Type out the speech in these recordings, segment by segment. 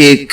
1।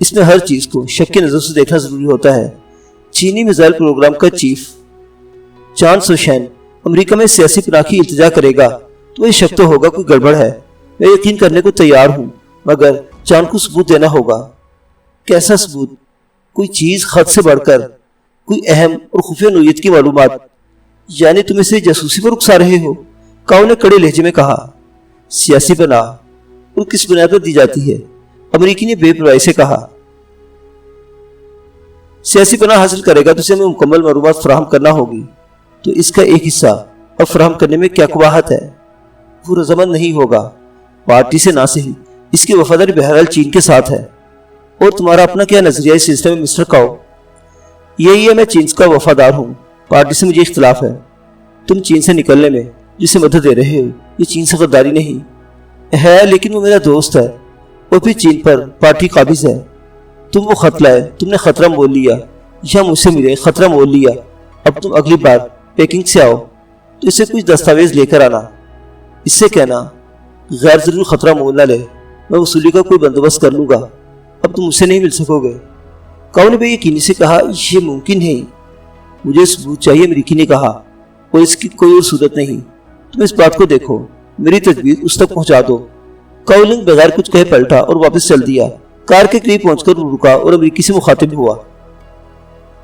اس میں ہر چیز کو شک کی نظر سے دیکھنا ضروری ہوتا ہے۔ چینی میزائل پروگرام کا چیف چان سوشین امریکہ میں سیاسی پناہ کی التجا کرے گا تو یہ شک تو ہوگا کوئی گڑبڑ ہے۔ میں یقین کرنے کو تیار ہوں، مگر چان کو ثبوت دینا ہوگا۔ کیسا ثبوت؟ کوئی چیز خط سے بڑھ کر، کوئی اہم اور خفیہ نوعیت کی معلومات۔ یعنی تم اسے جاسوسی پر اکسا رہے ہو؟ کاؤ نے کڑے لہجے میں کہا۔ سیاسی پناہ اور کس بنیاد پر دی جاتی ہے؟ امریکی نے بے پرواہی سے کہا۔ سیاسی پناہ حاصل کرے گا تو اسے ہمیں مکمل معلومات فراہم کرنا ہوگی، تو اس کا ایک حصہ اب فراہم کرنے میں کیا قباحت ہے؟ وہ رضامند نہیں ہوگا، پارٹی سے نہ صحیح، اس کی وفاداری بہرحال چین کے ساتھ ہے۔ اور تمہارا اپنا کیا نظریہ اس سلسلے میں مسٹر کاؤ؟ یہی ہے، میں چین کا وفادار ہوں، پارٹی سے مجھے اختلاف ہے۔ تم چین سے نکلنے میں جسے مدد دے رہے ہو، یہ چین سے غداری نہیں ہے، لیکن وہ میرا دوست ہے اور پھر چین پر پارٹی قابض ہے۔ تم وہ خط لائے، تم نے خطرہ مول لیا، یا مجھ سے ملے خطرہ مول لیا۔ اب تم اگلی بار پیکنگ سے آؤ تو اسے کچھ دستاویز لے کر آنا۔ اس سے کہنا غیر ضرور خطرہ مول نہ لے، میں وصولی کا کوئی بندوبست کر لوں گا، اب تم مجھ سے نہیں مل سکو گے۔ کاؤ نے بے یقینی سے کہا، یہ ممکن ہے، مجھے ثبوت چاہیے، امریکی نے کہا، اور اس کی کوئی اور صورت نہیں۔ تم اس بات کو دیکھو، میری تجویز اس تک پہنچا دو۔ کاؤلنگ بغیر کچھ کہے پلٹا اور واپس چل دیا۔ کار کے قریب پہنچ کر رکا اور امریکی سے مخاطب ہوا۔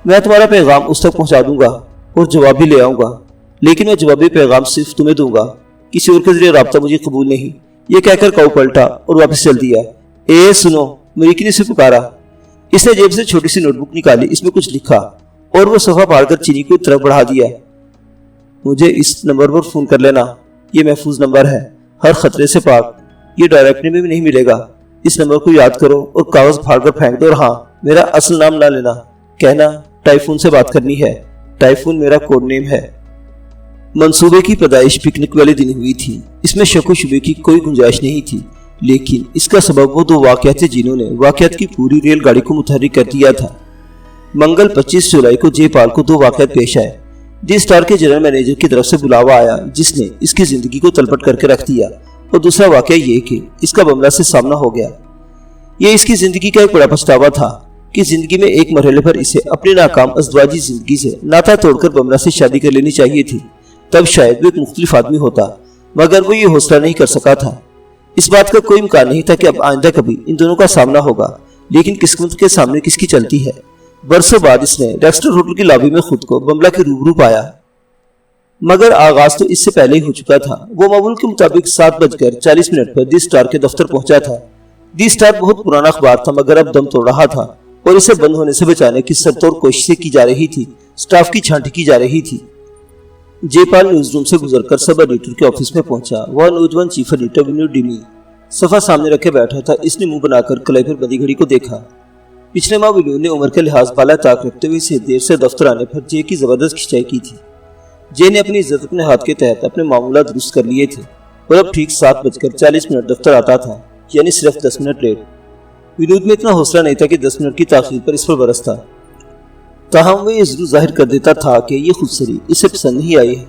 میں تمہارا پیغام اس تک پہنچا دوں گا اور جواب بھی لے آؤں گا، لیکن میں جوابی پیغام صرف تمہیں دوں گا، کسی اور کے ذریعے رابطہ مجھے قبول نہیں۔ یہ کہہ کر کاؤ پلٹا اور واپس چل دیا۔ اے سنو، امریکی نے اسے پکارا۔ اس نے جیب سے چھوٹی سی نوٹ بک نکالی، اس میں کچھ لکھا اور وہ صفحہ پھاڑ کر چینی کی طرف بڑھا دیا۔ مجھے اس نمبر پر فون کر لینا، یہ محفوظ نمبر ہے، ہر خطرے سے پاک، یہ ڈائریکٹری میں بھی نہیں ملے گا۔ اس نمبر کو یاد کرو اور کاغذ پھاڑ کر پھینک دو، اور ہاں، میرا اصل نام نہ لینا، کہنا ٹائفون سے بات کرنی ہے، ٹائفون میرا کوڈ نیم ہے۔ منصوبے کی پیدائش پکنک والے دن ہوئی تھی، اس میں شک و شبے کی کوئی گنجائش نہیں تھی، لیکن اس کا سبب وہ دو واقعات تھے جنہوں نے واقعات کی پوری ریل گاڑی کو متحرک کر دیا تھا۔ منگل 25 جولائی کو جے پال کو دو واقعات پیش آئے۔ دی اسٹار کے جنرل مینیجر کی طرف سے بلاوا آیا جس نے اس کی زندگی کو تلپٹ کر کے رکھ دیا، اور دوسرا واقعہ یہ کہ اس کا بملہ سے سامنا ہو گیا۔ یہ اس کی زندگی کا ایک بڑا پچھتاوا تھا کہ زندگی میں ایک مرحلے پر اسے اپنی ناکام ازدواجی زندگی سے ناتا توڑ کر بملہ سے شادی کر لینی چاہیے تھی، تب شاید وہ ایک مختلف آدمی ہوتا، مگر وہ یہ حوصلہ نہیں کر سکا تھا۔ اس بات کا کوئی امکان نہیں تھا کہ اب آئندہ کبھی ان دونوں کا سامنا ہوگا، لیکن قسمت کے سامنے کس کی چلتی ہے۔ برسوں بعد اس نے ریکسٹر ہوٹل کی لابی میں خود کو بملہ کے روبرو پایا، مگر آغاز تو اس سے پہلے ہی ہو چکا تھا۔ وہ معمول کے مطابق 7:40 پر دی اسٹار کے دفتر پہنچا تھا۔ دی اسٹار بہت پرانا اخبار تھا، مگر اب دم توڑ رہا تھا اور اسے بند ہونے سے بچانے کی سرتور کوششیں کی جا رہی تھی، سٹاف کی چھانٹی کی جا رہی تھی۔ جے پال نیوز روم سے گزر کر سب ایڈیٹر کے آفس میں پہنچا۔ وہ نوجوان چیف ایڈیٹر ونو ڈیمی صفحہ سامنے رکھے بیٹھا تھا۔ اس نے منہ بنا کر کلائی پر بندی گھڑی کو دیکھا۔ پچھلے ماہ ونو نے عمر کے لحاظ بالا طاق رکھتے ہوئے اسے دیر سے دفتر آنے پر جے کی زبردست کھنچائی کی تھی۔ جے نے اپنی عزت اپنے ہاتھ کے تحت اپنے معاملات درست کر لیے تھے اور اب ٹھیک 7:40 دفتر آتا تھا، یعنی صرف 10 منٹ لیٹ۔ ونود میں اتنا حوصلہ نہیں تھا کہ 10 منٹ کی تاخیر پر اس پر برستا، تاہم وہ یہ ضرور ظاہر کر دیتا تھا کہ یہ خودسری اسے پسند نہیں آئی ہے۔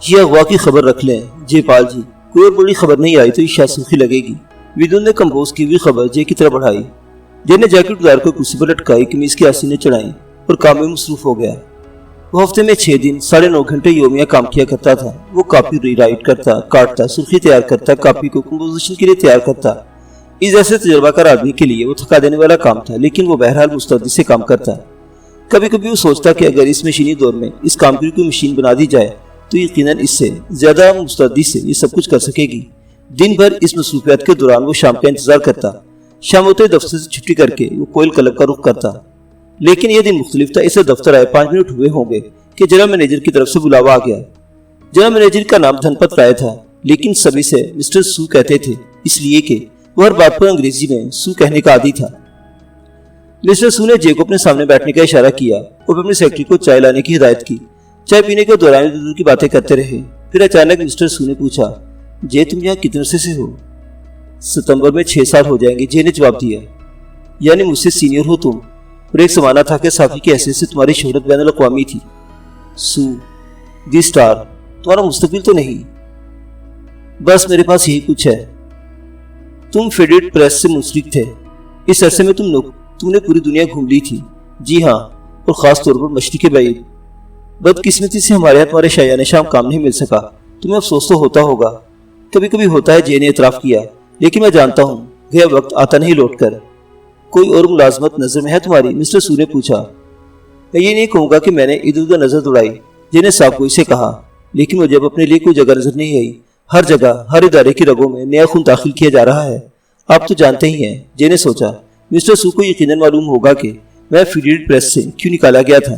یہ اغوا کی خبر رکھ لیں جے پال جی، کوئی اور بڑی خبر نہیں آئی تو یہ شاید سوکھی لگے گی۔ ونود نے کمپوز کی ہوئی خبر جے کی طرف بڑھائی۔ جے نے جیکٹ اتار کر کرسی پر لٹکائی، قمیض کی آستینیں چڑھائیں اور کام میں مصروف ہو گیا۔ وہ ہفتے میں 6 دن 9.5 گھنٹے یومیہ کام کیا کرتا تھا۔ وہ کاپی ری رائٹ کرتا، کاٹتا، سرخی تیار کرتا، کاپی کو کمپوزیشن کے لیے تیار کرتا۔ اس ایسے تجربہ کار آدمی کے لیے وہ تھکا دینے والا کام تھا، لیکن وہ بہرحال مستعدی سے کام کرتا۔ کبھی کبھی وہ سوچتا کہ اگر اس مشینی دور میں اس کام کی کوئی مشین بنا دی جائے تو یقیناً اس سے زیادہ مستعدی سے یہ سب کچھ کر سکے گی۔ دن بھر اس مصروفیات کے دوران وہ شام کا انتظار کرتا۔ شام ہوتے دفتر سے چھٹی کر کے وہ کوئل کلب کا رخ کرتا، لیکن یہ دن مختلف تھا۔ اسے دفتر آئے 5 منٹ ہوئے ہوں گے کہ جنرل مینیجر کی طرف سے بلاوا آ گیا۔ جنرل مینیجر کا نام دھن پت رائے تھا، لیکن سبھی سے مسٹر سو کہتے تھے، اس لیے کہ وہ ہر بات پر انگریزی میں سو کہنے کا عادی تھا۔ مسٹر سو نے جے کو اپنے سامنے بیٹھنے کا اشارہ کیا اور اپنے سیکرٹری کو چائے لانے کی ہدایت کی۔ چائے پینے کے دوران دور کی باتیں کرتے رہے۔ پھر اچانک مسٹر سو نے پوچھا، جے تم یہاں کتنے عرصے سے ہو؟ ستمبر میں 6 سال ہو جائیں گے، جے نے جواب دیا۔ یعنی مجھ سے سینئر ہو تم، اور ایک زمانہ تھا کہ صحافی کی حیثیت سے تمہاری شہرت بین الاقوامی تھی۔ سو، دی اسٹار تمہارا مستقبل تو نہیں؟ بس میرے پاس یہی کچھ ہے۔ تم فیڈریٹ پریس سے منسلک تھے، اس عرصے میں تم نے پوری دنیا گھوم لی تھی۔ جی ہاں، اور خاص طور پر مشرق بعید۔ بدقسمتی سے ہمارے ہاتھ تمہارے شایان شام کام نہیں مل سکا۔ تمہیں افسوس تو ہوتا ہوگا۔ کبھی کبھی ہوتا ہے، جے نے اعتراف کیا، لیکن میں جانتا ہوں گیا وقت آتا نہیں لوٹ کر۔ کوئی اور ملازمت نظر میں ہے تمہاری؟ مسٹر سو نے پوچھا۔ میں یہ نہیں کہوں گا کہ میں نے ادھر ادھر نظر دوڑائی، جے نے صاف گوئی سے کہا، لیکن مجھے اب اپنے لیے کوئی جگہ نظر نہیں آئی۔ ہر جگہ، ہر ادارے کی رگوں میں نیا خون داخل کیا جا رہا ہے۔ آپ تو جانتے ہی ہیں، جے نے سوچا۔ مسٹر سو کو یقیناً معلوم ہوگا کہ میں فیڈریڈ پریس سے کیوں نکالا گیا تھا۔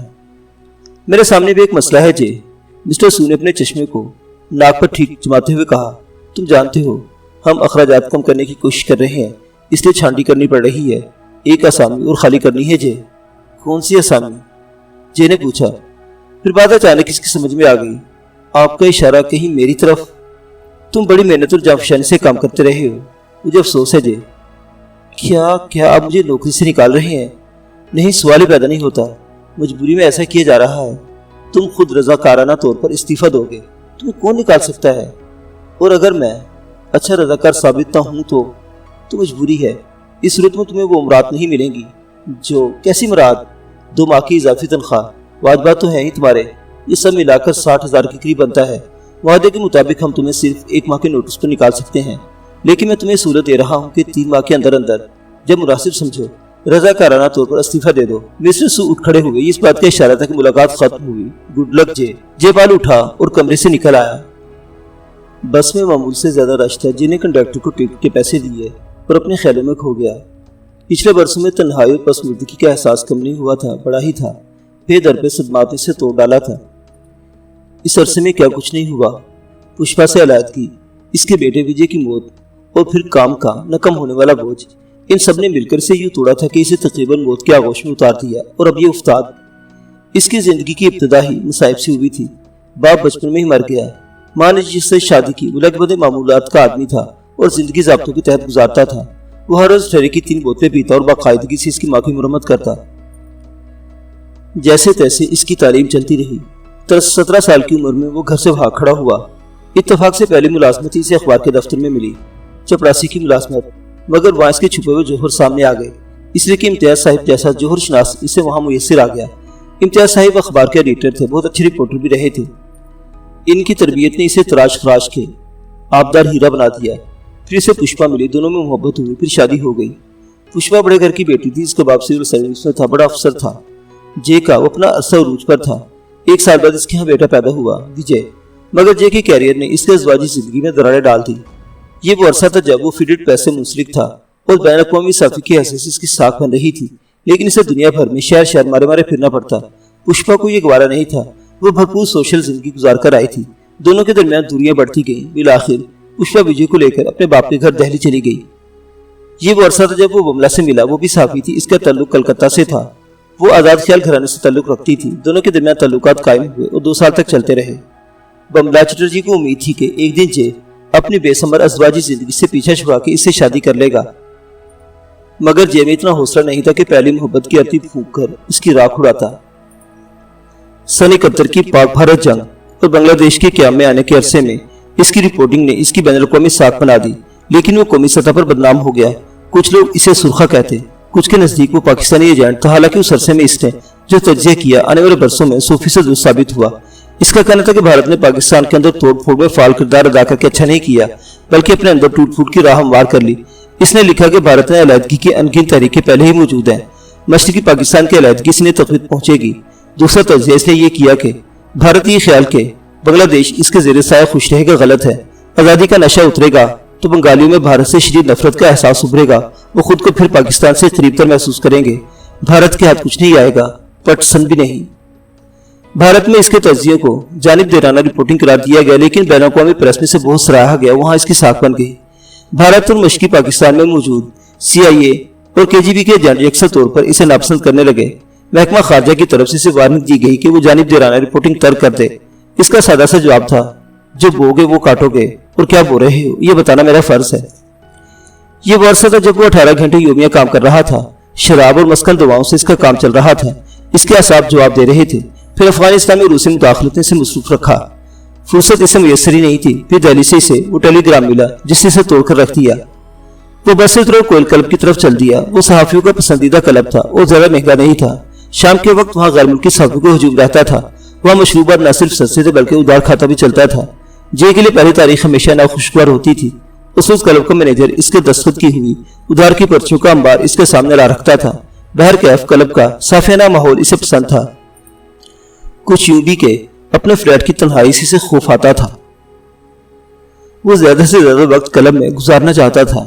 میرے سامنے بھی ایک مسئلہ ہے جے، مسٹر سو نے اپنے چشمے کو ناک پر ٹھیک جماتے ہوئے کہا۔ تم جانتے ہو، ہم اخراجات کم کرنے کی کوشش کر رہے ہیں، اس لیے چھانٹی کرنی پڑ رہی ہے۔ ایک اسامی اور خالی کرنی ہے جے۔ کون سی اسامی؟ جے نے پوچھا۔ پھر بات اچانک اس کی سمجھ میں آ گئی۔ آپ کا اشارہ کہیں میری طرف؟ تم بڑی محنت اور جانفشانی سے کام کرتے رہے ہو، مجھے افسوس ہے جے۔ کیا آپ مجھے نوکری سے نکال رہے ہیں؟ نہیں، سوال ہی پیدا نہیں ہوتا۔ مجبوری میں ایسا کیا جا رہا ہے۔ تم خود رضاکارانہ طور پر استعفیٰ دو گے، تمہیں کون نکال سکتا ہے؟ اور اگر میں اچھا رضاکار ثابت نہ ہوں تو مجبوری ہے۔ اس صورت میں تمہیں وہ مراد نہیں ملیں گی جو… کیسی مراد؟ 2 ماہ کی اضافی تنخواہ، واجبات تو ہیں ہی تمہارے۔ یہ سب ملا کر 60,000 کے قریب بنتا ہے۔ معاہدے کے مطابق ہم تمہیں صرف 1 ماہ کے نوٹس پر نکال سکتے ہیں، لیکن میں تمہیں سہولت دے رہا ہوں کہ 3 ماہ کے اندر جب مناسب سمجھو رضاکارانہ طور پر استعفیٰ دے دو۔ مسٹر سو اٹھ کھڑے ہوئے۔ اس بات کا اشارہ تھا کہ ملاقات ختم ہوئی۔ گڈ لک جے۔ جے پال اٹھا اور کمرے سے نکل آیا۔ بس میں معمول سے زیادہ رش تھا۔ جے نے کنڈکٹر کو ٹکٹ کے پیسے دیے اور اپنے خیالوں میں کھو گیا۔ پچھلے برسوں میں تنہائی اور پسماندگی کا احساس کم نہیں ہوا تھا، بڑا ہی تھا۔ بے در پہ صدمات سے توڑ ڈالا تھا۔ اس عرصے میں کیا کچھ نہیں ہوا۔ پشپا سے علیحدگی، اس کے بیٹے وجے کی موت، اور پھر کام کا نہ کم ہونے والا بوجھ، ان سب نے مل کر سے یوں توڑا تھا کہ اسے تقریباً موت کے آغوش میں اتار دیا۔ اور اب یہ افتاد اس کی زندگی کی ابتدا ہی مصائب سے ہوئی تھی۔ باپ بچپن میں ہی مر گیا۔ ماں نے جس سے شادی کی وہ لگ بھگ معمولات کا آدمی تھا اور زندگی ضابطوں کے تحت گزارتا تھا۔ وہ ہر روز ٹھہرے کی 3 بوتلیں پیتا اور باقاعدگی سے اس کی ماں کی مرمت کرتا۔ جیسے تیسے اس کی تعلیم چلتی رہی۔ 17 سال کی عمر میں وہ گھر سے بھاگ کھڑا ہوا۔ اتفاق سے پہلی ملازمت اسے اخبار کے دفتر میں ملی، چپراسی کی ملازمت، مگر وہاں اس کے چھپے ہوئے جوہر سامنے آ گئے، اس لیے کہ امتیاز صاحب جیسا جوہر شناس اسے وہاں میسر آ گیا۔ امتیاز صاحب اخبار کے ایڈیٹر تھے، بہت اچھے رپورٹر بھی رہے تھے۔ ان کی تربیت نے اسے تراش خراش کے آبدار ہیرا بنا دیا۔ پھر اسے پشپا ملی، دونوں میں محبت ہوئی، پھر شادی ہو گئی۔ پشپا بڑے گھر کی بیٹی تھی، اس کا باپ سول سروس میں تھا، بڑا افسر تھا۔ جے کا وہ اپنا عرصہ عروج پر تھا۔ 1 سال بعد اس کے ہاں بیٹا پیدا ہوا، وجے، مگر جے کے کیریئر نے اس کے ازواجی زندگی میں دراڑیں ڈال دی۔ یہ وہ عرصہ تھا جب وہ فیڈریڈ پریس سے منسلک تھا اور بین الاقوامی صحافی کی حیثیت سے اس کی ساکھ بن رہی تھی، لیکن اسے دنیا بھر میں شہر شہر مارے مارے پھرنا پڑتا۔ پشپا کو یہ گوارا نہیں تھا۔ وہ بھرپور سوشل زندگی گزار کر آئی تھی۔ دونوں کے درمیان دوریاں بڑھتی گئیں۔ بالآخر پشپا وجے کو لے کر اپنے باپ کے گھر دہلی چلی گئی۔ یہ وہ عرصہ تھا جب وہ بملا سے ملا، وہ بھی صحافی تھی، اس کا تعلق کلکتہ سے تھا۔ وہ آزاد خیال گھرانے سے تعلق رکھتی تھی۔ دونوں کے درمیان تعلقات قائم ہوئے اور 2 سال تک چلتے رہے۔ بملا چٹرجی کو امید تھی کہ ایک دن جے اپنی بے ثمر ازواجی زندگی سے پیچھا چھڑا کے اس سے شادی کر لے گا، مگر جے میں اتنا حوصلہ نہیں تھا کہ پہلی محبت کی آرتی پھونک کر اس کی راکھ اڑاتا۔ سن 71 کی پاک بھارت جنگ اور بنگلہ دیش کے قیام میں آنے کے عرصے میں اس کی رپورٹنگ نے اس کی بین الاقوامی ساکھ بنا دی، لیکن وہ قومی سطح پر بدنام ہو گیا۔ کچھ لوگ اسے سرخا کہتے، کچھ کے نزدیک وہ پاکستانی ایجنٹ تھا، حالانکہ اس عرصے میں اس نے جو تجزیہ کیا آنے والے برسوں میں 100% درست ثابت ہوا۔ اس کا کہنا تھا کہ بھارت نے پاکستان کے اندر توڑ پھوڑ میں فعال کردار ادا کر کے اچھا نہیں کیا، بلکہ اپنے اندر ٹوٹ پھوٹ کی راہ ہموار کر لی۔ اس نے لکھا کہ بھارت میں علیحدگی کی انگن تحریکیں پہلے ہی موجود ہیں، مشرقی پاکستان کی علیحدگی سے تقویت پہنچے گی۔ دوسرا تجزیہ اس نے یہ کیا کہ بھارت یہ خیال کہ بنگلہ دیش اس کے زیر سایہ خوش رہے گا غلط ہے۔ آزادی کا نشہ اترے گا تو بنگالیوں میں بھارت سے شدید نفرت کا احساس ابھرے گا، وہ خود کو پھر پاکستان سے قریب تر محسوس کریں گے۔ بھارت کے ہاتھ کچھ نہیں آئے گا، پٹسن بھی نہیں۔ بھارت میں اس کے تجزیے کو جانب دارانہ رپورٹنگ قرار دیا گیا، لیکن بین الاقوامی پریس میں سے بہت سراہا گیا، وہاں اس کی ساکھ بن گئی۔ بھارت اور مشرقی پاکستان میں موجود CIA اور KGB کے ایجنٹ یکساں طور پر اسے ناپسند کرنے لگے۔ محکمہ خارجہ کی طرف سے اسے وارننگ دی گئی کہ وہ جانب دارانہ رپورٹنگ ترک کر دے۔ اس کا سادہ سا جواب تھا، جو بو گے وہ کاٹو گے، اور کیا بو رہے ہو یہ بتانا میرا فرض ہے۔ یہ وہ عرصہ تھا جب وہ 18 گھنٹے یومیہ کام کر رہا تھا، شراب اور مسکن دواؤں سے اس کا کام چل رہا تھا، اس کے اعصاب جواب دے رہے تھے۔ پھر افغانستان میں روسی مداخلت نے اسے مصروف رکھا، فرصت اسے میسر ہی نہیں تھی۔ پھر دہلی سے اسے وہ ٹیلی گرام ملا جس نے اسے توڑ کر رکھ دیا۔ وہ بس سے اترا کوئل کلب کی طرف چل دیا۔ وہ صحافیوں کا پسندیدہ کلب تھا اور زیادہ مہنگا نہیں تھا۔ شام کے وقت وہاں غیر ملکی صحافیوں کو ہجوم رہتا تھا۔ وہاں مشروبات نہ صرف سستے تھے بلکہ ادار کھاتا بھی چلتا تھا۔ جے کے لیے پہلی تاریخ ہمیشہ ناخوشگوار ہوتی تھی۔ اس روز کلب کا مینیجر اس کے دستخط کی ہوئی ادار کی پرچیوں کا انبار اس کے سامنے لا رکھتا تھا۔ بہرکیف کلب کا صافیانہ ماحول اسے پسند تھا۔ کچھ یوں بھی کہ اپنے فلیٹ کی تنہائی سے خوف آتا تھا۔ وہ زیادہ سے زیادہ وقت کلب میں گزارنا چاہتا تھا۔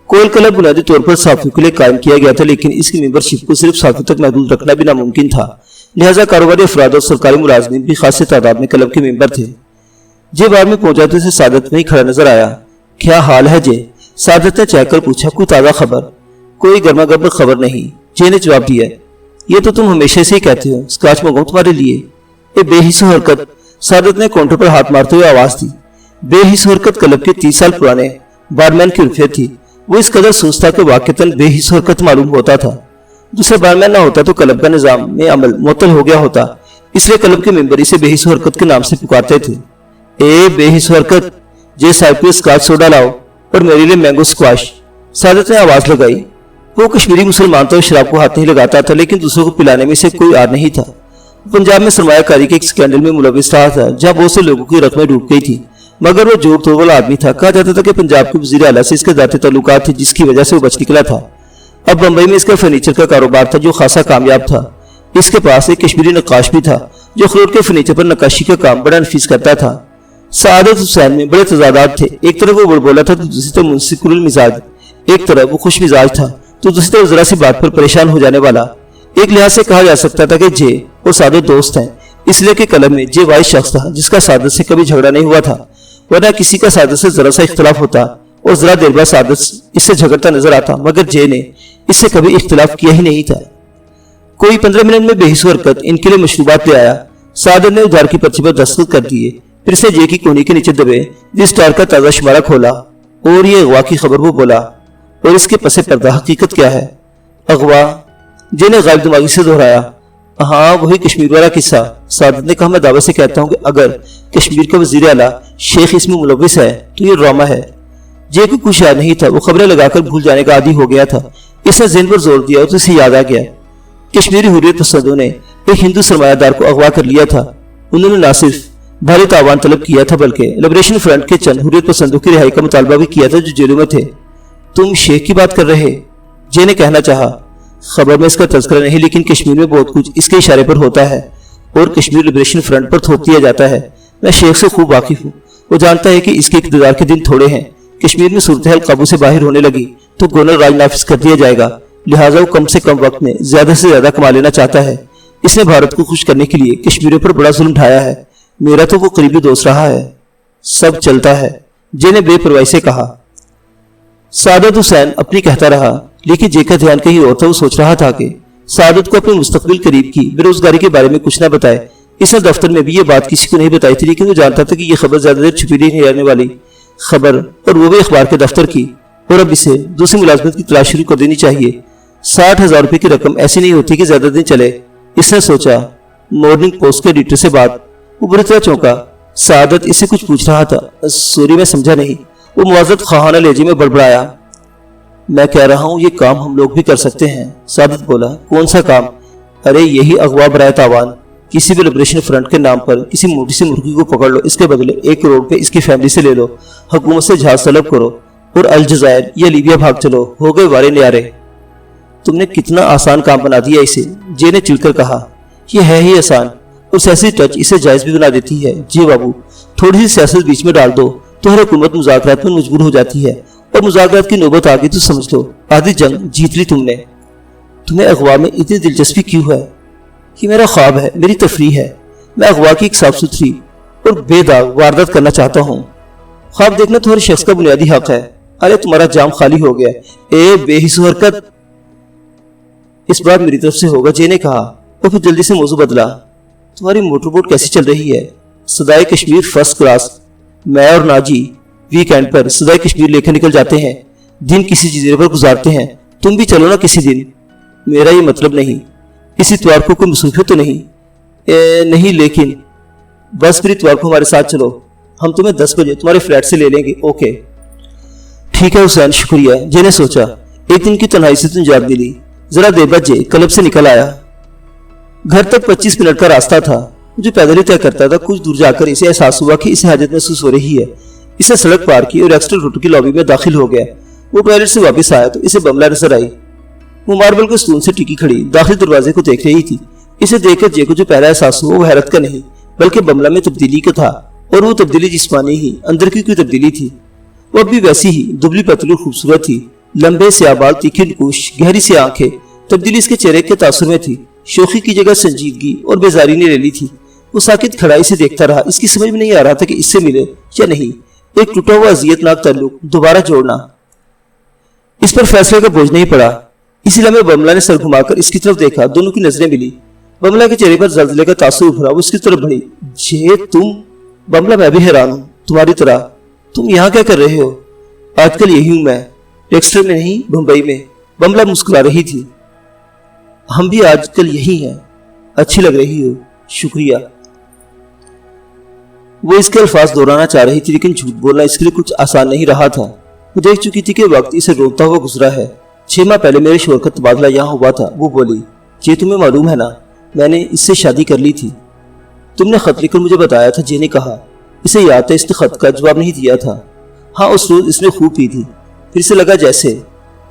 کوئل کلب بنیادی طور پر صحافیوں کے لیے قائم کیا گیا تھا، لیکن اس کی ممبر شپ کو صرف صحافیوں تک محدود رکھنا بھی ناممکن تھا۔ لہٰذا کاروباری افراد اور سرکاری ملازمین بھی خاصی تعداد میں کلب کے ممبر تھے۔ جے بار میں پہنچا تو اسے سعادت وہیں کھڑا نظر آیا۔ کیا حال ہے جے؟ سعادت نے چاہ کر پوچھا۔ کوئی تازہ خبر؟ کوئی گرما گرم خبر نہیں، جے نے جواب دیا۔ یہ تو تم ہمیشہ سے ہی کہتے ہو، اسکاچ منگاؤں تمہارے لیے؟ اے بے حس و حرکت، سعادت نے کاؤنٹر پر ہاتھ مارتے ہوئے آواز دی۔ بے حس و حرکت کلب کے 30 سال پرانے بارمین کی الفیت تھی۔ وہ اس قدر سوچ تھا کہ واقعتاً بے حس و حرکت معلوم ہوتا تھا۔ دوسرا بارمین نہ ہوتا تو کلب کا نظام میں عمل معطل ہو گیا ہوتا، اس لیے کلب کے ممبر اسے بے حس و حرکت کے نام سے پکارتے تھے۔ اے بے حس و حرکت، جے صاحب کو اسکاچ سوڈا لاؤ اور میرے لیے مینگو سکواش، سعادت نے آواز لگائی۔ وہ کشمیری مسلمان تھا اور شراب کو ہاتھ نہیں لگاتا تھا، لیکن دوسروں کو پلانے میں اسے کوئی آر نہیں تھا۔ پنجاب میں سرمایہ کاری کے ایک سکینڈل میں ملوث رہا تھا جہاں بہت سے لوگوں کی رقمیں ڈوب گئی تھی، مگر وہ جوڑ توڑ والا آدمی تھا۔ کہا جاتا تھا کہ پنجاب کے وزیر اعلیٰ سے اس کے ذاتی تعلقات تھے، جس کی وجہ سے وہ بچ نکلا تھا۔ اب بمبئی میں اس کا فرنیچر کا کاروبار تھا جو خاصا کامیاب تھا۔ اس کے پاس ایک کشمیری نقاش بھی تھا جو اخروٹ کے فرنیچر پر نقاشی کا کام بڑا نفیس کرتا تھا۔ سعادت حسین میں بڑے تضادات تھے۔ ایک طرف وہ بڑبولا تھا تو دوسری طرف منسکل المزاج، ایک طرف وہ خوش مزاج تھا تو دوسری طرف ذرا سی بات پر پریشان ہو جانے والا۔ ایک لحاظ سے کہا جا سکتا تھا کہ جے اور سعادت دوست ہیں، اس لیے کہ کلب میں جے واحد شخص تھا جس کا سعادت سے کبھی جھگڑا نہیں ہوا تھا، ورنہ کسی کا سعادت سے ذرا سا اختلاف ہوتا اور ذرا دیر بعد سعادت اس سے جھگڑتا نظر آتا، مگر جے نے اس سے کبھی اختلاف کیا ہی نہیں تھا۔ کوئی 15 منٹ میں بے حس و حرکت ان کے لیے مشروبات لے آیا۔ سعادت نے ادار کی پرچی پر دستخط کر دیے، پھر سے جے کی کونی کے نیچے دبے رجسٹر کا تازہ شمارہ کھولا اور یہ اغوا کی خبر وہ بولا۔ اور اس کے پس پردہ حقیقت کیا ہے؟ اغوا؟ جے نے غائب دماغی سے دہرایا۔ ہاں، وہی کشمیر والا قصہ۔ سعادت نے کہا، میں دعوت سے کہتا ہوں کہ اگر کشمیر کا وزیر اعلیٰ شیخ اس میں ملوث ہے تو یہ ڈرامہ ہے۔ جے کو کچھ یاد نہیں تھا، وہ خبریں لگا کر بھول جانے کا عادی ہو گیا تھا۔ اس نے ذہن پر زور دیا اور تو اسے یاد آ گیا۔ کشمیری حریت پسندوں نے ایک ہندو سرمایہ دار کو اغوا کر لیا تھا۔ انہوں نے نہ صرف بھاری تاوان طلب کیا تھا بلکہ لبریشن فرنٹ کے چند حریت پسندوں کی رہائی کا مطالبہ بھی کیا تھا جو جیلوں میں تھے۔ تم شیخ کی بات کر رہے؟ جے نے کہنا چاہا۔ خبر میں اس کا تذکرہ نہیں، لیکن کشمیر میں بہت کچھ اس کے اشارے پر ہوتا ہے اور کشمیر لبریشن فرنٹ پر تھوپ دیا جاتا ہے۔ میں شیخ سے خوب واقف ہوں۔ وہ جانتا ہے کہ اس کے اقتدار کے دن تھوڑے ہیں۔ کشمیر میں صورتحال قابو سے باہر ہونے لگی تو گورنر راج نافذ کر دیا جائے گا، لہٰذا وہ کم سے کم وقت میں زیادہ سے زیادہ کما لینا چاہتا ہے۔ اس نے بھارت کو خوش کرنے کے لیے کشمیریوں پر بڑا ظلم ڈھایا ہے۔ میرا تو وہ قریبی دوست رہا ہے۔ سب چلتا ہے، جے نے بے پرواہی سے کہا۔ سعادت حسین اپنی کہتا رہا، لیکن جے کا دھیان کہیں اور تھا۔ وہ سوچ رہا تھا کہ سعادت کو اپنے مستقبل قریب کی بے روزگاری کے بارے میں کچھ نہ بتائے۔ اس نے دفتر میں بھی یہ بات کسی کو نہیں بتائی تھی، لیکن وہ جانتا تھا کہ یہ خبر زیادہ دیر چھپی نہیں رہنے والی خبر، اور وہ بھی اخبار کے دفتر کی، اور اب اسے دوسری ملازمت کی تلاش شروع کر دینی چاہیے۔ 60,000 روپے کی رقم ایسی نہیں ہوتی کہ زیادہ دن چلے، اس نے سوچا۔ مارننگ پوسٹ کے ایڈیٹر سے بات۔ وہ بری طرح چونکا۔ سعادت اس سے کچھ پوچھ رہا تھا۔ سوری، میں سمجھا نہیں۔ وہ معذرت خواہانہ لہجے میں بڑبڑایا۔ میں کہہ رہا ہوں یہ کام ہم لوگ بھی کر سکتے ہیں، سعادت بولا۔ کون سا کام؟ ارے یہی اغوا برائے تاوان۔ کسی بھی لبریشن فرنٹ کے نام پر کسی موٹی سی مرغی کو پکڑ لو، اس کے بدلے 1 کروڑ روپے اس کی فیملی سے لے لو، حکومت سے جہاز طلب کرو اور الجزائر یا لیبیا بھاگ چلو، ہو گئے وارے نیارے۔ تم نے کتنا آسان کام بنا دیا اسے، جے نے چڑ کر کہا۔ یہ ہے ہی آسان، اور سیاسی ٹچ اسے جائز بھی بنا دیتی ہے۔ جی بابو، تھوڑی سی سیاست بیچ میں ڈال دو تو ہر حکومت مذاکرات میں مجبور ہو جاتی ہے، اور مذاکرات کی نوبت آ گئی تو سمجھ لو آدھی جنگ جیت لی تم نے۔ تمہیں اغوا میں اتنی دلچسپی کیوں ہے؟ یہ میرا خواب ہے، میری تفریح ہے۔ میں اغوا کی ایک صاف ستھری اور بے داغ واردات کرنا چاہتا ہوں۔ خواب دیکھنا تو ہر شخص کا بنیادی حق ہے۔ ارے تمہارا جام خالی ہو گیا۔ اے بے حس و حرکت، اس بار میری طرف سے ہوگا، جے نے کہا، اور پھر جلدی سے موضوع بدلا۔ تمہاری موٹر بوٹ کیسی چل رہی ہے؟ صدائے کشمیر فرسٹ کلاس۔ میں اور ناجی ویکینڈ پر صدائے کشمیر لے کر نکل جاتے ہیں، دن کسی جزیرے پر گزارتے ہیں۔ تم بھی چلو نا کسی دن۔ میرا یہ مطلب نہیں۔ اس اتوار کو کوئی مصروفیت تو نہیں؟ نہیں، لیکن بس پھر اتوار کو ہمارے ساتھ چلو، ہم تمہیں 10 بجے تمہارے فلیٹ سے لے لیں گے۔ اوکے، ٹھیک ٹھیک ہے حسین، شکریہ۔ جے نے سوچا ایک دن کی تنہائی سے تو نجات ملی۔ ذرا دیر بعد جے کلب سے نکل آیا۔ گھر تک 25 منٹ کا راستہ تھا جو پیدل ہی طے کرتا تھا۔ کچھ دور جا کر اسے احساس ہوا کہ اسے حاجت محسوس ہو رہی ہے۔ اسے سڑک پار کی اور ایکسٹرا ہوٹل کی لابی میں داخل ہو گیا۔ وہ ٹوائلٹ سے واپس آیا تو اسے بملہ نظر آئی۔ وہ ماربل کے ستون سے ٹکی کھڑی داخلی دروازے کو دیکھ رہی تھی۔ اسے دیکھ کر جے کو جو پہلا احساس ہوا وہ حیرت کا نہیں بلکہ بملہ میں تبدیلی کا تھا، اور وہ تبدیلی جسمانی ہی، اندر کی کوئی تبدیلی تھی۔ وہ اب بھی ویسی ہی دبلی پتلی اور خوبصورت تھی۔ لمبے سیاہ بال، تیکھی نکوش، گہری سی آنکھیں۔ تبدیلی اس کے چہرے کے تاثر میں تھی۔ شوخی کی جگہ سنجیدگی اور بیزاری نے لے لی تھی۔ وہ ساکت کھڑا اسے دیکھتا رہا۔ اس کی سمجھ میں نہیں آ رہا تھا کہ اس سے ملے یا نہیں۔ ایک ٹوٹا ہوا اذیت ناک تعلق دوبارہ جوڑنا اس پر فیصلے کا بوجھ نہیں پڑا۔ اسی لمحے بملہ نے سر گھما کر اس کی طرف دیکھا۔ دونوں کی نظریں ملی۔ بملہ کے چہرے پر زلزلے کا تاثر ابھرا۔ وہ اس کی طرف بڑھی۔ جے تم؟ بملہ میں بھی حیران ہوں تمہاری طرح۔ تم یہاں کیا کر رہے ہو؟ آج کل یہی ہوں میں، ٹیکسٹر میں نہیں، بمبئی میں۔ بملہ مسکرا رہی تھی۔ ہم بھی آج کل یہی ہیں۔ اچھی لگ رہی ہو۔ شکریہ۔ وہ اس کے الفاظ دہرانا چاہ رہی تھی لیکن جھوٹ بولنا اس کے لیے کچھ آسان نہیں رہا تھا۔ وہ دیکھ چکی تھی کہ وقت اسے روکتا ہوا گزرا ہے۔ 6 ماہ پہلے میرے شوہر کا تبادلہ یہاں ہوا تھا۔ وہ بولی، جے تمہیں معلوم ہے نا، میں نے اس سے شادی کر لی تھی۔ تم نے خط لکھ کر مجھے بتایا تھا۔ جے نے کہا۔ اسے یاد ہے اس نے خط کا جواب نہیں دیا تھا۔ ہاں، اس روز اس نے خوب پی تھی۔ پھر اسے لگا جیسے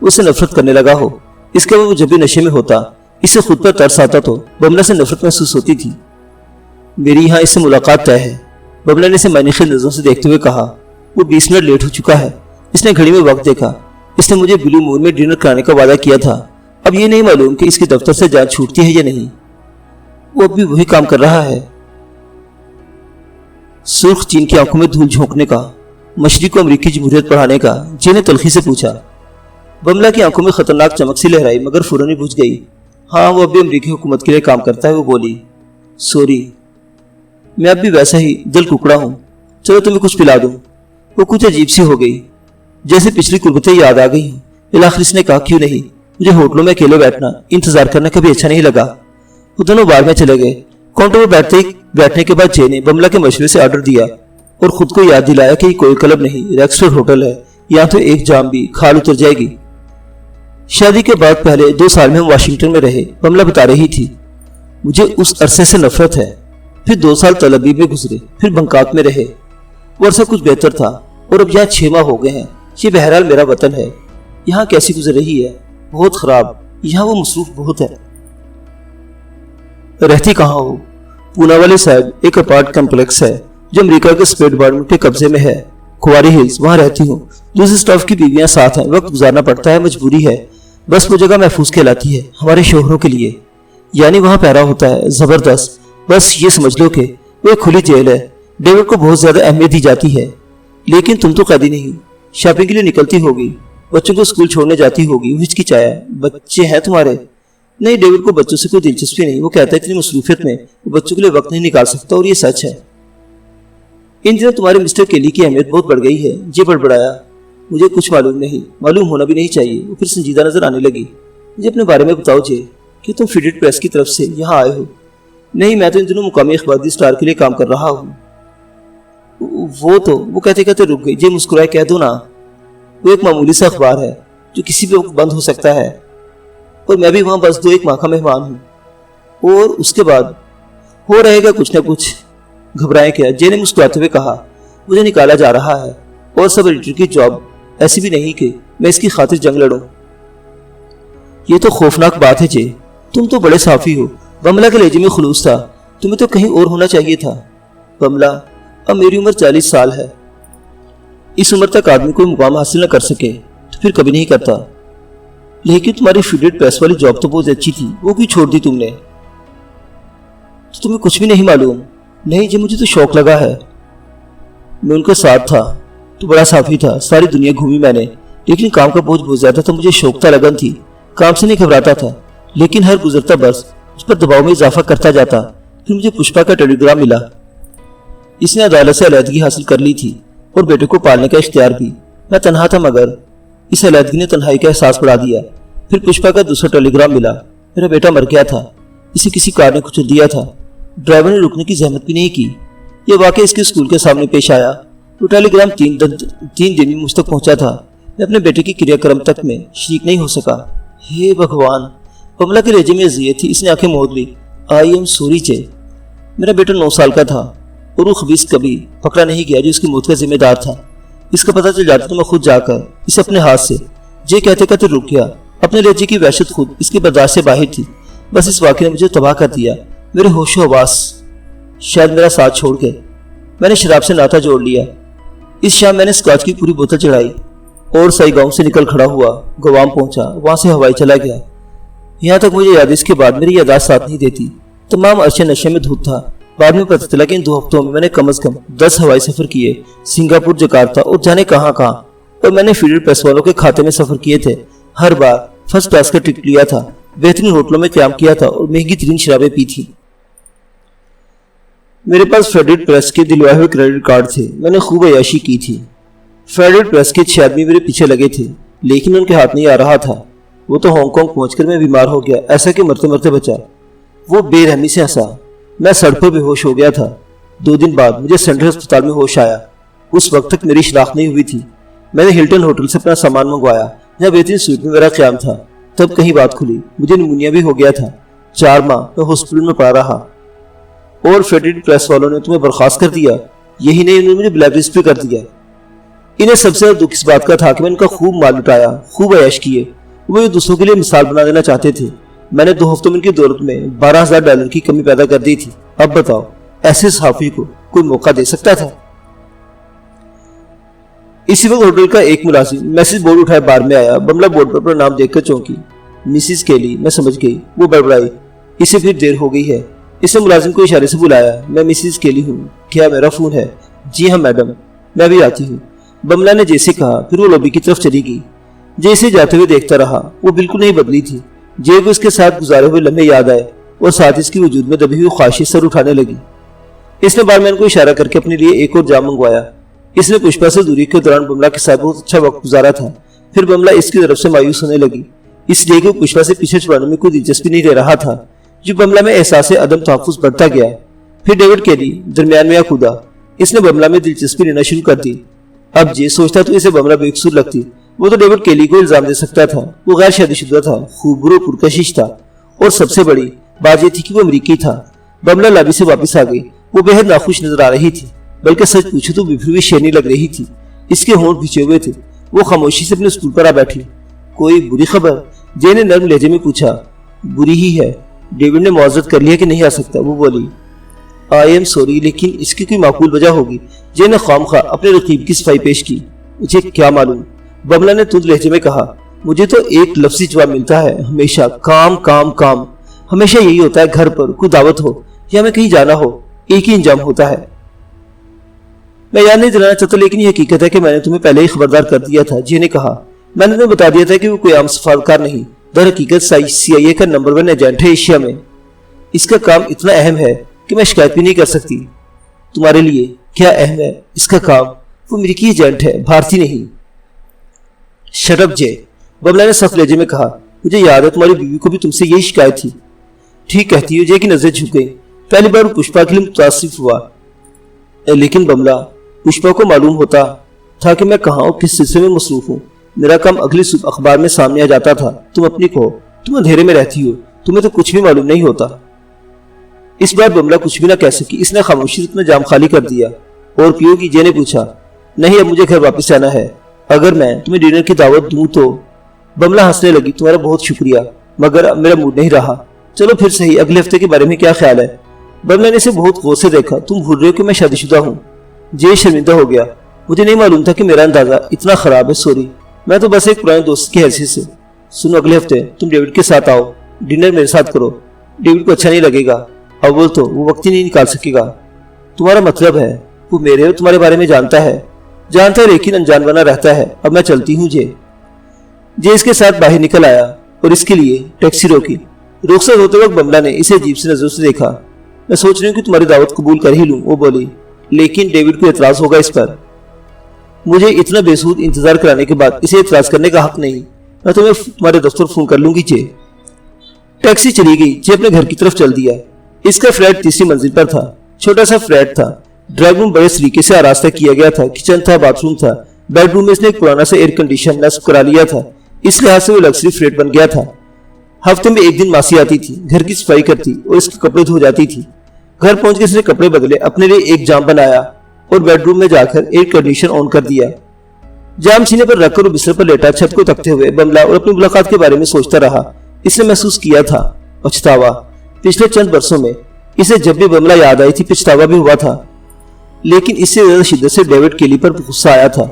وہ اسے نفرت کرنے لگا ہو۔ اس کے بعد وہ جب بھی نشے میں ہوتا اسے خود پر ترس آتا تو بملہ سے نفرت محسوس ہوتی تھی۔ میری یہاں اس سے ملاقات طے ہے، بملہ نے اسے معنی نظروں سے دیکھتے ہوئے کہا۔ وہ 20 منٹ لیٹ ہو چکا ہے۔ اس نے گھڑی میں وقت دیکھا۔ اس نے مجھے بلو مون میں ڈنر کرانے کا وعدہ کیا تھا۔ اب یہ نہیں معلوم کہ اس کے دفتر سے جان چھوٹتی ہے یا نہیں۔ وہ اب بھی وہی کام کر رہا ہے۔ سرخ چین کی آنکھوں میں دھول جھونکنے کا، مشرق کو امریکی جمہوریت پڑھانے کا، جے نے تلخی سے پوچھا۔ بملہ کی آنکھوں میں خطرناک چمک سی لہرائی مگر فوراً ہی بجھ گئی۔ ہاں، وہ اب بھی امریکی حکومت کے لیے کام کرتا ہے۔ وہ بولی، سوری، میں اب بھی ویسا ہی دل ککڑا ہوں۔ چلو تمہیں کچھ پلا دوں۔ وہ کچھ عجیب سی ہو گئی، جیسے پچھلی قربتیں یاد آ گئی ہوں۔ بالآخر اس نے کہا، کیوں نہیں، مجھے ہوٹلوں میں اکیلے بیٹھنا، انتظار کرنا کبھی اچھا نہیں لگا۔ وہ دونوں بار میں چلے گئے۔ کاؤنٹر پر بیٹھنے کے بعد جے نے بملہ کے مشورے سے آرڈر دیا اور خود کو یاد دلایا کہ یہ کوئی کلب نہیں، ریکسٹر ہوٹل ہے۔ یہاں تو ایک جام بھی کھال اتر جائے گی۔ شادی کے بعد پہلے 2 سال میں ہم واشنگٹن میں رہے۔ بملہ بتا رہی تھی، مجھے اس عرصے سے نفرت ہے۔ پھر 2 سال تل ابیب میں گزرے، پھر بنکاک میں رہے۔ وہ عرصہ کچھ بہتر تھا اور اب یہاں 6 ماہ ہو گئے ہیں۔ یہ بہرحال میرا وطن ہے۔ یہاں کیسی گزر رہی ہے؟ بہت خراب۔ یہاں وہ مصروف بہت ہے۔ رہتی کہاں ہو؟ پونا والے صاحب ایک اپارٹ کمپلیکس ہے جو امریکہ کے اسٹیٹ ڈپارٹمنٹ کے قبضے میں ہے، کواری ہلز، وہاں رہتی ہوں۔ دوسرے سٹاف کی بیویاں ساتھ ہیں، وقت گزارنا پڑتا ہے، مجبوری ہے۔ بس وہ جگہ محفوظ کہلاتی ہے ہمارے شوہروں کے لیے، یعنی وہاں پہرا ہوتا ہے زبردست۔ بس یہ سمجھ لو کہ وہ ایک کھلی جیل ہے۔ ڈیوڈ کو بہت زیادہ اہمیت دی جاتی ہے، لیکن تم تو قیدی نہیں۔ شاپنگ کے لیے نکلتی ہوگی، بچوں کو اسکول چھوڑنے جاتی ہوگی۔ وہ ہچکچایا، بچے ہیں تمہارے؟ نہیں، ڈیوڈ کو بچوں سے کوئی دلچسپی نہیں۔ وہ کہتا ہے اتنی مصروفیت میں وہ بچوں کے لیے وقت نہیں نکال سکتا، اور یہ سچ ہے۔ ان دنوں تمہارے مسٹر کیلی کی اہمیت بہت بڑھ گئی ہے۔ جے بڑبڑایا، مجھے کچھ معلوم نہیں، معلوم ہونا بھی نہیں چاہیے۔ وہ پھر سنجیدہ نظر آنے لگی۔ مجھے اپنے بارے میں بتاؤ جے، کہ تم فیڈڈ پریس کی طرف سے یہاں آئے ہو؟ نہیں، میں تو ان دنوں مقامی اخبار اسٹار کے لیے کام کر رہا ہوں۔ وہ کہتے کہتے رک گئی۔ جے مسکرائے، کہہ دو نا، وہ ایک معمولی سا اخبار ہے جو کسی بھی وقت بند ہو سکتا ہے، اور میں بھی وہاں بس 2-1 ماہ کا مہمان ہوں، اور اس کے بعد ہو رہے گا کچھ نہ کچھ۔ گھبرائیں کیا؟ جے نے مسکراتے ہوئے کہا، مجھے نکالا جا رہا ہے، اور سب ایڈیٹر کی جاب ایسی بھی نہیں کہ میں اس کی خاطر جنگ لڑوں۔ یہ تو خوفناک بات ہے جے، تم تو بڑے صافی ہو۔ بملہ کے لہجے میں خلوص تھا۔ تمہیں تو کہیں اور ہونا چاہیے تھا۔ بملہ، اب میری عمر 40 سال ہے۔ اس عمر تک آدمی کوئی مقام حاصل نہ کر سکے تو پھر کبھی نہیں کرتا۔ لیکن تمہاری فیڈڈ پریس والی جاب تو بہت اچھی تھی، وہ کیوں چھوڑ دی تم نے؟ تو تمہیں کچھ بھی نہیں معلوم؟ نہیں جی، مجھے تو شوق لگا ہے۔ میں ان کے ساتھ تھا تو بڑا صافی تھا، ساری دنیا گھومی میں نے، لیکن کام کا بوجھ بہت زیادہ تھا۔ مجھے شوق تھا، لگن تھی، کام سے نہیں گھبراتا تھا، لیکن ہر گزرتا برس اس پر دباؤ میں اضافہ کرتا جاتا۔ پھر مجھے پشپا کا ٹیلی گرام ملا۔ اس نے عدالت سے علیحدگی حاصل کر لی تھی اور بیٹے کو پالنے کا اختیار بھی۔ میں تنہا تھا، مگر اس علیحدگی نے تنہائی کا احساس بڑھا دیا۔ پھر پشپا کا دوسرا ٹیلی گرام ملا، میرا بیٹا مر گیا تھا، اسے کسی کار نے کچل دیا تھا۔ ڈرائیور نے رکنے کی زحمت بھی نہیں کی۔ یہ واقعہ اس کے اسکول کے سامنے پیش آیا۔ وہ ٹیلی گرام 3 دن میں مجھ تک پہنچا تھا۔ میں اپنے بیٹے کی کریا کرم تک میں شریک نہیں ہو سکا۔ ہے بھگوان! بملا کے لہجے میں اذیت تھی۔ اس نے آنکھیں موڑ لی۔ آئی ایم سوری جے۔ میرا بیٹا 9 سال کا تھا اور وہ خبیث کبھی پکڑا نہیں گیا جو اس کی موت کا ذمہ دار تھا۔ اس کا پتہ چل جاتا تو میں خود جا کر اسے اپنے ہاتھ سے جے کہتے کہتے رک گیا۔ اپنے لہجے کی وحشت خود اس کی برداشت سے باہر تھی۔ بس اس واقعے نے مجھے تباہ کر دیا۔ میرے ہوش و حواس شاید میرا ساتھ چھوڑ گئے۔ میں نے شراب سے ناتا جوڑ لیا۔ اس شام میں نے اسکاچ کی پوری بوتل چڑھائی اور سائی گاؤں سے نکل کھڑا ہوا گوام پہنچا۔ وہاں سے ہوائی چلا گیا۔ یہاں تک مجھے یاد اس کے بعد میری یادداشت ساتھ نہیں دیتی۔ تمام عرصے نشے میں دھوت تھا۔ بعد میں پتہ چلا کہ ان 2 ہفتوں میں نے کم از کم 10 ہوائی سفر کیے، سنگاپور، جکارتا اور جانے کہاں کہاں۔ اور میں نے فیڈر پریس والوں کے کھاتے میں سفر کیے تھے۔ ہر بار فرسٹ کلاس کا ٹکٹ لیا تھا، بہترین ہوٹلوں میں قیام کیا تھا اور مہنگی ترین شرابیں پی تھی۔ میرے پاس فیڈرل پریس کے دلوائے ہوئے کریڈٹ کارڈ تھے۔ میں نے خوب عیاشی کی تھی۔ فیڈرل پریس کے 6 آدمی میرے پیچھے لگے تھے لیکن ان کے ہاتھ نہیں آ رہا تھا۔ وہ تو ہانگ کانگ پہنچ کر میں بیمار ہو گیا، ایسا کہ مرتے مرتے بچا۔ وہ بے رحمی سے ہنسا۔ میں سڑک پر بے ہوش ہو گیا تھا۔ 2 دن بعد مجھے سینٹرل ہسپتال میں ہوش آیا۔ اس وقت تک میری شناخت نہیں ہوئی تھی۔ میں نے ہلٹن ہوٹل سے اپنا سامان منگوایا جہاں بہترین سوٹ میں میرا قیام تھا۔ تب کہیں بات کھلی۔ مجھے نمونیا بھی ہو گیا تھا۔ 4 ماہ میں ہاسپٹل میں پڑا رہا۔ اور فیڈرل پریس والوں نے تمہیں برخاست کر دیا۔ یہی نہیں، انہوں نے مجھے بلیک لسٹ پہ کر دیا۔ انہیں سب سے زیادہ دکھ اس بات کا تھا کہ میں ان کا خوب مال لٹایا، خوب عیش کیے۔ وہ یہ دوسروں کے لیے مثال بنا دینا چاہتے تھے۔ میں نے 2 ہفتوں میں ان کی دولت میں $12,000 کی کمی پیدا کر دی تھی۔ اب بتاؤ ایسے صحافی کو کوئی موقع دے سکتا تھا؟ اسی وقت ہوٹل کا ایک ملازم میسج بورڈ اٹھائے بار میں آیا۔ بملا بورڈ پر اپنا نام دیکھ کر چونکی۔ مسز کیلی، میں سمجھ گئی۔ وہ بڑبڑائی، اسے پھر دیر ہو گئی ہے۔ اس نے ملازم کو اشارے سے بلایا۔ میں مسز کیلی ہوں۔ کیا میرا فون ہے؟ جی ہاں میڈم، میں بھی آتی ہوں، بملا نے جیسے کہا۔ پھر وہ لوبی کی طرف چلی گئی۔ جیسے جاتے ہوئے دیکھتا رہا۔ وہ بالکل نہیں بدلی تھی۔ جے کو اس کے ساتھ گزارے ہوئے لمحے یاد آئے اور ساتھ اس کی وجود میں دبی ہوئی خواہشیں سر اٹھانے لگی۔ اس نے بار مین کو اشارہ کر کے اپنے لیے ایک اور جام منگوایا۔ اس نے پشپا سے دوری کے دوران بملا کے ساتھ بہت اچھا وقت گزارا تھا۔ پھر بملا اس کی طرف سے مایوس ہونے لگی، اس لیے کہ وہ پشپا سے پیچھے چھڑانے میں کوئی دلچسپی نہیں لے رہا تھا، جو بملا میں احساس عدم تحفظ بڑھتا گیا۔ پھر ڈیوڈ کیلی درمیان میں آ کھودا۔ اس نے بملا میں دلچسپی لینا شروع کر دی۔ اب جے سوچتا تو اسے بملا بے قصور لگتی۔ وہ تو ڈیوڈ کیلی کو الزام دے سکتا تھا۔ وہ غیر شادی شدہ تھا، خوبصورت و پرکشش تھا، اور سب سے بڑی بات یہ تھی کہ وہ امریکی تھا۔ بملا لابی سے واپس آ گئی۔ وہ بہت ناخوش نظر آ رہی تھی، بلکہ سچ پوچھو تو بفری ہوئی شیرنی لگ رہی تھی۔ اس کے ہونٹ بھیچے ہوئے تھے۔ وہ خاموشی سے اپنے اسٹول پر آ بیٹھی۔ کوئی بری خبر؟ جے نے نرم لہجے میں پوچھا۔ بری ہی ہے۔ ڈیوڈ نے معذرت کر لیا کہ نہیں آ سکتا۔ وہ بولی آئی ایم سوری، لیکن اس کی کوئی معقول وجہ ہوگی۔ جے نے خواہ اپنے رقیب کی صفائی پیش کی۔ مجھے کیا معلوم، بملا نے تند لہجے میں کہا۔ مجھے تو ایک لفظی جواب ملتا ہے، ہمیشہ کام کام کام۔ ہمیشہ یہی ہوتا ہے، گھر پر کوئی دعوت ہو یا ہمیں کہیں جانا ہو، ایک ہی انجام ہوتا ہے۔ میں یاد نہیں دلانا چاہتا، لیکن یہ حقیقت ہے کہ میں نے تمہیں پہلے ہی خبردار کر دیا تھا۔ جے نے کہا۔ میں نے تمہیں بتا دیا تھا کہ وہ کوئی عام سفارتکار نہیں، در حقیقت CIA کا نمبر 1 ایجنٹ ہے ایشیا میں۔ اس کا کام اتنا اہم ہے کہ میں شکایت بھی نہیں کر سکتی۔ تمہارے لیے کیا اہم ہے اس کا کام؟ وہ امریکی ایجنٹ ہے، بھارتی نہیں۔ شٹ اپ جے، بملا نے سخت لہجے میں کہا۔ مجھے یاد ہے تمہاری بیوی کو بھی تم سے یہی شکایت تھی۔ ٹھیک کہتی ہو، جے کی نظریں جھک گئیں۔ پہلی بار وہ پشپا کے لیے متاثر ہوا، لیکن بملا، پشپا کو معلوم ہوتا تھا کہ میں کہاں اور کس سلسلے میں مصروف ہوں۔ میرا کام اگلی صبح اخبار میں سامنے آ جاتا تھا۔ تم اپنی کہو، تم اندھیرے میں رہتی ہو، تمہیں تو کچھ بھی معلوم نہیں ہوتا۔ اس بار بملا کچھ بھی نہ کہہ سکی۔ اس نے خاموشی سے اپنا جام خالی کر دیا۔ اور پیو گی؟ جے نے پوچھا۔ نہیں، اب مجھے گھر واپس جانا ہے۔ اگر میں تمہیں ڈنر کی دعوت دوں تو؟ بملا ہنسنے لگی۔ تمہارا بہت شکریہ، مگر اب میرا موڈ نہیں رہا۔ چلو پھر صحیح، اگلے ہفتے کے بارے میں کیا خیال ہے؟ بملا نے اسے بہت غور سے دیکھا۔ تم بھول رہے ہو کہ میں شادی شدہ ہوں؟ جے شرمندہ ہو گیا۔ مجھے نہیں معلوم تھا کہ میرا اندازہ اتنا خراب ہے، سوری۔ میں تو بس ایک پرانے دوست کی حیثیت سے۔ سنو، اگلے ہفتے تم ڈیوڈ کے ساتھ آؤ، ڈنر میرے ساتھ کرو۔ ڈیوڈ کو اچھا نہیں لگے گا، اول تو وہ وقت ہی نہیں نکال سکے گا۔ تمہارا مطلب ہے وہ میرے اور تمہارے بارے میں جانتا ہے لیکن انجان بنا رہتا ہے۔ اب میں چلتی ہوں جے۔ جے اس کے ساتھ باہر نکل آیا اور اس کے لیے ٹیکسی روکی۔ رخصت ہوتے وقت بملا نے اسے عجیب سی نظروں سے دیکھا۔ میں سوچ رہی ہوں کہ تمہاری دعوت قبول کر ہی لوں، وہ بولی، لیکن ڈیوڈ کو اعتراض ہوگا اس پر۔ مجھے اتنا بے سود انتظار کرانے کے بعد اسے اعتراض کرنے کا حق نہیں۔ میں تمہیں تمہارے دفتر فون کر لوں گی جے۔ ٹیکسی چلی گئی۔ جے اپنے گھر کی طرف چل دیا۔ اس کا فلیٹ 3ری منزل پر تھا۔ چھوٹا سا فلیٹ تھا۔ ڈرائیو روم بڑے سلیقے سے آراستہ کیا گیا تھا۔ کچن تھا، باتھ روم تھا، بیڈ روم میں اس نے ایک پرانا سا ایئر کنڈیشن نصب کرا لیا تھا، اس لحاظ سے وہ لگژری فلیٹ بن گیا تھا۔ ہفتے میں ایک دن ماسی آتی تھی، گھر کی صفائی کرتی اور اس کے کپڑے دھو جاتی تھی۔ گھر پہنچ کے اس نے کپڑے بدلے، اپنے لیے ایک جام بنایا اور بیڈ روم میں جا کر ایئر کنڈیشن آن کر دیا۔ جام سینے پر رکھ کر وہ بستر پر لیٹا چھت کو تکتے ہوئے بملہ اور اپنی ملاقات کے بارے میں سوچتا رہا۔ اس نے محسوس کیا تھا پچھتاوا۔ پچھلے چند برسوں میں اسے جب بھی بملہ یاد آئی تھی پچھتاوا بھی ہوا تھا، لیکن اس سے زیادہ شدت سے ڈیوڈ کیلی پر غصہ آیا تھا۔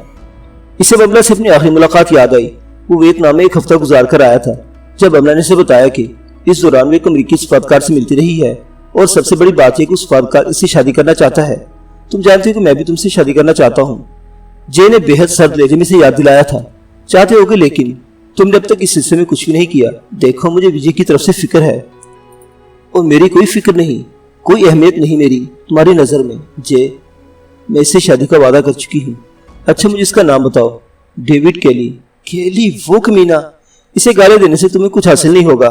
اسے بملہ سے اپنی آخری ملاقات یاد آئی۔ وہ ویتنام میں ایک ہفتہ گزار کر آیا تھا۔ جب بملہ نے اسے بتایا کہ اس دوران وہ ایک امریکی سفارتکار سے ملتی رہی ہے اور سب سے بڑی بات یہ کہ سفارتکار اس سے شادی کرنا چاہتا ہے۔ تم جانتے ہو کہ میں بھی تم سے شادی کرنا چاہتا ہوں۔ جے نے بے حد سرد لہجے میں سے یاد دلایا تھا۔ چاہتے ہوگے لیکن تم نے اب تک اس سلسلے میں کچھ بھی نہیں کیا۔ دیکھو مجھے وجے کی طرف سے فکر ہے اور میری کوئی فکر نہیں، کوئی اہمیت نہیں میری تمہاری نظر میں۔ جے میں اس سے شادی کا وعدہ کر چکی ہوں۔ اچھا مجھے اس کا نام بتاؤ۔ ڈیوڈ کیلی۔ کیلی وہ کمینہ، اسے گالے دینے سے تمہیں کچھ حاصل نہیں ہوگا۔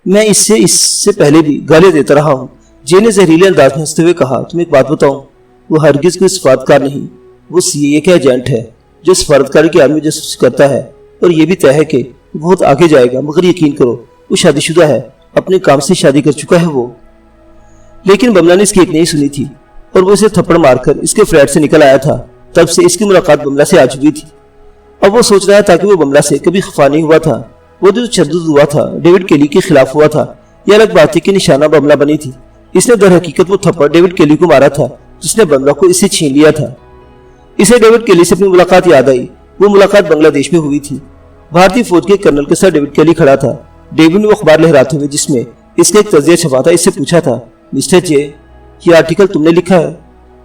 میں اس سے پہلے بھی گالے دیتا رہا ہوں۔ جے نے زہریلے انداز میں ہنستے ہوئے کہا تمہیں ایک بات بتاؤں، وہ ہرگز کوئی سفارتکار نہیں، وہ CIA کا ایجنٹ ہے جو سفارتکاری کے آدمی جاسوسی کرتا ہے، اور یہ بھی طے ہے کہ وہ بہت آگے جائے گا، مگر یقین کرو وہ شادی شدہ ہے، اپنے کام سے شادی کر چکا ہے وہ۔ لیکن بملہ نے اس کی ایک نہیں سنی تھی اور وہ اسے تھپڑ مار کر اس کے فلیٹ سے نکل آیا تھا۔ تب سے اس کی ملاقات بملہ سے آ چکی تھی۔ اب وہ سوچ رہا تھا کہ وہ بملہ سے کبھی خفا نہیں ہوا تھا۔ وہ جو تشدد ہوا تھا ڈیوڈ کیلی کے خلاف ہوا تھا، یہ الگ بات تھی کہ نشانہ بملہ بنی تھی۔ اس نے در حقیقت وہ تھپڑ ڈیوڈ کیلی کو مارا تھا جس نے بملہ کو اس سے چھین لیا تھا۔ اسے ڈیوڈ کیلی سے اپنی ملاقات یاد آئی۔ وہ ملاقات بنگلہ دیش میں ہوئی تھی۔ بھارتی فوج کے کرنل کے ساتھ ڈیوڈ کیلی کھڑا تھا۔ ڈیوڈ نے وہ اخبار لہراتے ہوئے جس میں اس کا ایک تجزیہ چھپا تھا اس سے پوچھا تھا مسٹر جے یہ آرٹیکل تم نے لکھا ہے؟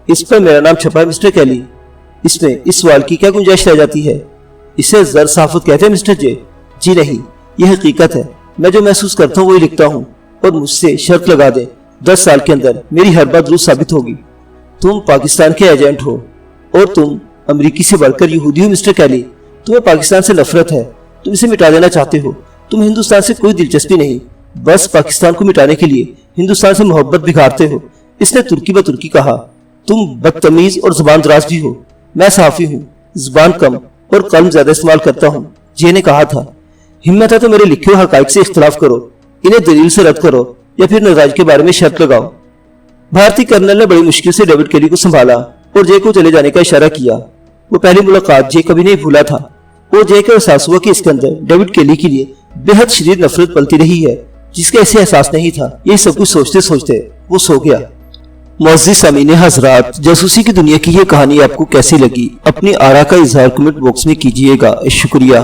اس پر میرا نام چھپا ہے مسٹر کیلی، اس میں اس سوال کی کیا گنجائش رہ جاتی ہے؟ اسے زر صحافت کہتے ہیں مسٹر جے؟ جی نہیں، یہ حقیقت ہے۔ میں جو محسوس کرتا ہوں وہی لکھتا ہوں، اور مجھ سے شرط لگا دیں 10 سال کے اندر میری ہر بات درست ثابت ہوگی۔ تم پاکستان کے ایجنٹ ہو اور تم امریکی سے بڑھ کر یہودی ہو مسٹر کیلی۔ تمہیں پاکستان سے نفرت ہے، تم اسے مٹا دینا چاہتے ہو۔ تم ہندوستان سے کوئی دلچسپی نہیں، بس پاکستان کو مٹانے کے لیے ہندوستان سے محبت بگھارتے ہو۔ اس نے ترکی بترکی کہا۔ تم بدتمیز اور زبان دراز بھی ہو۔ میں صحافی ہوں، زبان کم اور قلم زیادہ استعمال کرتا ہوں۔ جے نے کہا تھا ہمت ہے تو میرے لکھے ہوئے حقائق سے اختلاف کرو، انہیں دلیل سے رد کرو یا پھر نتائج کے بارے میں شرط لگاؤ۔ بھارتی کرنل نے بڑی مشکل سے ڈیوڈ کیلی کو سنبھالا اور جے کو چلے جانے کا اشارہ کیا۔ وہ پہلی ملاقات جے کبھی نہیں بھولا تھا اور جے کا احساس ہوا کہ اس کے اندر ڈیوڈ کیلی کے لیے بے حد شدید نفرت پلتی رہی ہے جس کا اسے احساس نہیں تھا۔ یہ سب کچھ سوچتے سوچتے وہ سو گیا۔ معزز سامعین حضرات، جاسوسی کی دنیا کی یہ کہانی آپ کو کیسی لگی؟ اپنی آراء کا اظہار کمنٹ باکس میں کیجیے گا۔ شکریہ۔